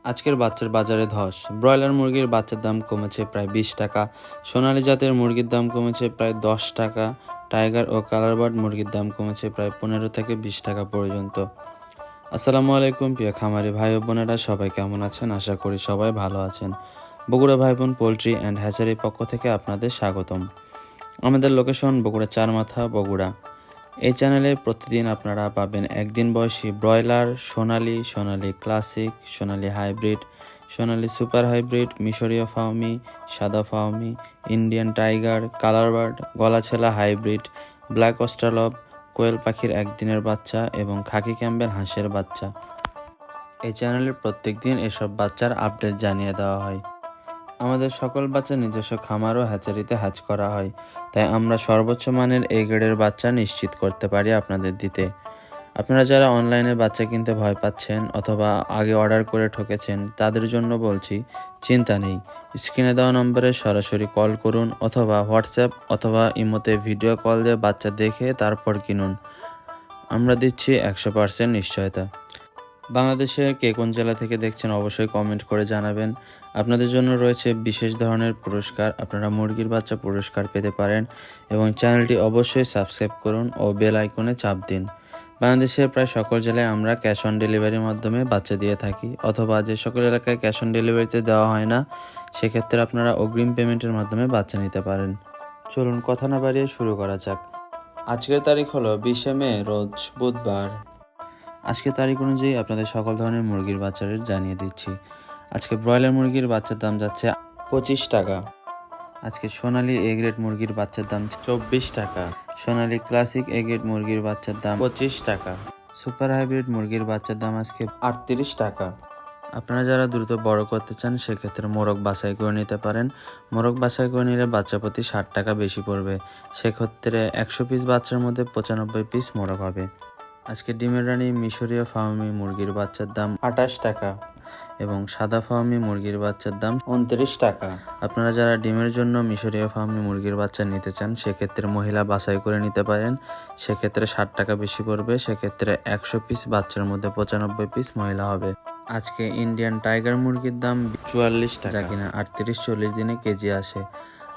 আজকের বাচ্চার বাজারে ধস। ব্রয়লার মুরগির বাচ্চার দাম কমেছে প্রায় 20 টাকা। সোনালী জাতের মুরগির দাম কমেছে প্রায় 10 টাকা। টাইগার ও কালারবার্ড মুরগির দাম কমেছে প্রায় 15 থেকে 20 টাকা পর্যন্ত। আসসালামু আলাইকুম প্রিয় খামারি ভাই ও বোনেরা, সবাই কেমন আছেন? আশা করি সবাই ভালো আছেন। বগুড়া ভাই বোন পোলট্রি অ্যান্ড হ্যাচারির পক্ষ থেকে আপনাদের স্বাগতম। আমাদের লোকেশন বগুড়া চারমাথা, বগুড়া। এই চ্যানেলে প্রতিদিন আপনারা পাবেন একদিন বয়সী ব্রয়লার, সোনালী ক্লাসিক, সোনালী হাইব্রিড, সোনালী সুপার হাইব্রিড, মিশরীয় ফাউমি, সাদা ফাউমি, ইন্ডিয়ান টাইগার, কালারবার্ড, গলাছেলা হাইব্রিড, ব্ল্যাক অস্ট্রালব, কোয়েল পাখির একদিনের বাচ্চা এবং খাকি ক্যাম্বেল হাঁসের বাচ্চা। এই চ্যানেলে প্রত্যেক দিন এসব বাচ্চার আপডেট জানিয়ে দেওয়া হয়। আমাদের সকল বাচ্চা নিজস্ব খামার ও হ্যাচারিতে হ্যাচ করা হয়, তাই আমরা সর্বোচ্চ মানের এ গ্রেডের বাচ্চা নিশ্চিত করতে পারি আপনাদের দিতে। আপনারা যারা অনলাইনে বাচ্চা কিনতে ভয় পাচ্ছেন অথবা আগে অর্ডার করে ঠকেছেন, তাদের জন্য বলছি, চিন্তা নেই। স্ক্রিনে দেওয়া নম্বরে সরাসরি কল করুন অথবা হোয়াটসঅ্যাপ অথবা ইমোতে ভিডিও কল দিয়ে বাচ্চা দেখে তারপর কিনুন। আমরা দিচ্ছি 100% নিশ্চয়তা। বাংলাদেশের কে কোন জেলা থেকে দেখছেন অবশ্যই কমেন্ট করে জানাবেন। আপনাদের জন্য রয়েছে বিশেষ ধরনের পুরস্কার। আপনারা মুরগির বাচ্চা পুরস্কার পেতে পারেন এবং চ্যানেলটি অবশ্যই সাবস্ক্রাইব করুন ও বেল আইকনে চাপ দিন। বাংলাদেশের প্রায় সকল জেলায় আমরা ক্যাশ অন ডেলিভারির মাধ্যমে বাচ্চা দিয়ে থাকি, অথবা যে সকল এলাকায় ক্যাশ অন ডেলিভারিতে দেওয়া হয় না, সেক্ষেত্রে আপনারা অগ্রিম পেমেন্টের মাধ্যমে বাচ্চা নিতে পারেন। চলুন কথা না বাড়িয়ে শুরু করা যাক। আজকের তারিখ হলো 20 মে, রোজ বুধবার। আজকের তারিখ অনুযায়ী আপনাদের সকল ধরনের মুরগির বাচ্চা রেট জানিয়ে দিচ্ছি। আজকে ব্রয়লার মুরগির বাচ্চার দাম যাচ্ছে 25 টাকা। আজকে সোনালী এ গ্রেড মুরগির বাচ্চার দাম 24 টাকা। সোনালী ক্লাসিক এ গ্রেড মুরগির বাচ্চার দাম 25 টাকা। সুপার হাইব্রিড মুরগির বাচ্চার দাম আজকে 38 টাকা। আপনারা যারা দ্রুত বড় করতে চান, সেক্ষেত্রে মোরগ বাছাই করে নিতে পারেন। মোরগ বাছাই করে নিলে বাচ্চা প্রতি 60 টাকা বেশি পড়বে। সেক্ষেত্রে 100 পিস বাচ্চার মধ্যে 95 পিস মোরগ হবে। আজকে ডিমের রানী মিশরীয় ফার্মি মুরগির বাচ্চার দাম 28 টাকা এবং সাদা ফার্মি মুরগির বাচ্চার দাম 29 টাকা। আপনারা যারা ডিমের জন্য মিশরীয় ফার্মি মুরগির বাচ্চা নিতে চান, সেক্ষেত্রে মহিলা বাছাই করে নিতে পারেন। সেক্ষেত্রে 60 টাকা বেশি পড়বে। সেক্ষেত্রে 100 পিস বাচ্চার মধ্যে 95 পিস মহিলা হবে। আজকে ইন্ডিয়ান টাইগার মুরগির দাম 44 টাকা, যা কিনা 38-40 দিনে কেজি আসে।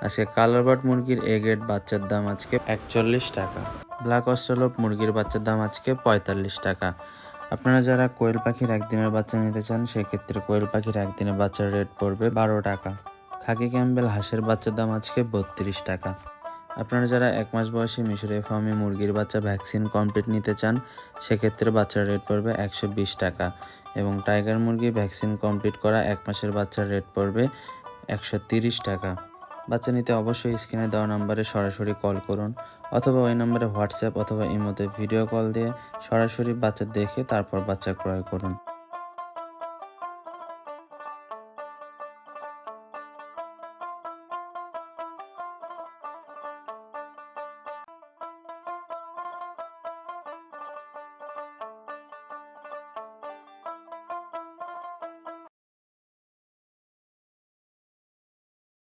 আজকে কালারবার্ড মুরগির এ গ্রেড বাচ্চার দাম আজকে 41 টাকা। ব্ল্যাক অস্ট্রালব মুরগির বাচ্চার দাম আজকে 45 টাকা। আপনারা যারা কোয়েল পাখির একদিনের বাচ্চা নিতে চান, সেক্ষেত্রে কোয়েল পাখির একদিনের বাচ্চার রেট পড়বে 12 টাকা। খাকি ক্যাম্বেল হাঁসের বাচ্চার দাম আজকে 32 টাকা। আপনারা যারা 1 মাস বয়সী মিশরীয় ফার্মি মুরগির বাচ্চা ভ্যাকসিন কমপ্লিট নিতে চান, সেক্ষেত্রে বাচ্চার রেট পড়বে 120 টাকা এবং টাইগার মুরগি ভ্যাকসিন কমপ্লিট করা 1 মাসের বাচ্চার রেট পড়বে 130 টাকা। বাচ্চা নিতে অবশ্যই স্ক্রিনে দেওয়া নম্বরে সরাসরি কল করুন অথবা ওই নম্বরে হোয়াটসঅ্যাপ অথবা ইমোতে ভিডিও কল দিয়ে সরাসরি বাচ্চা দেখে তারপর বাচ্চা ক্রয় করুন।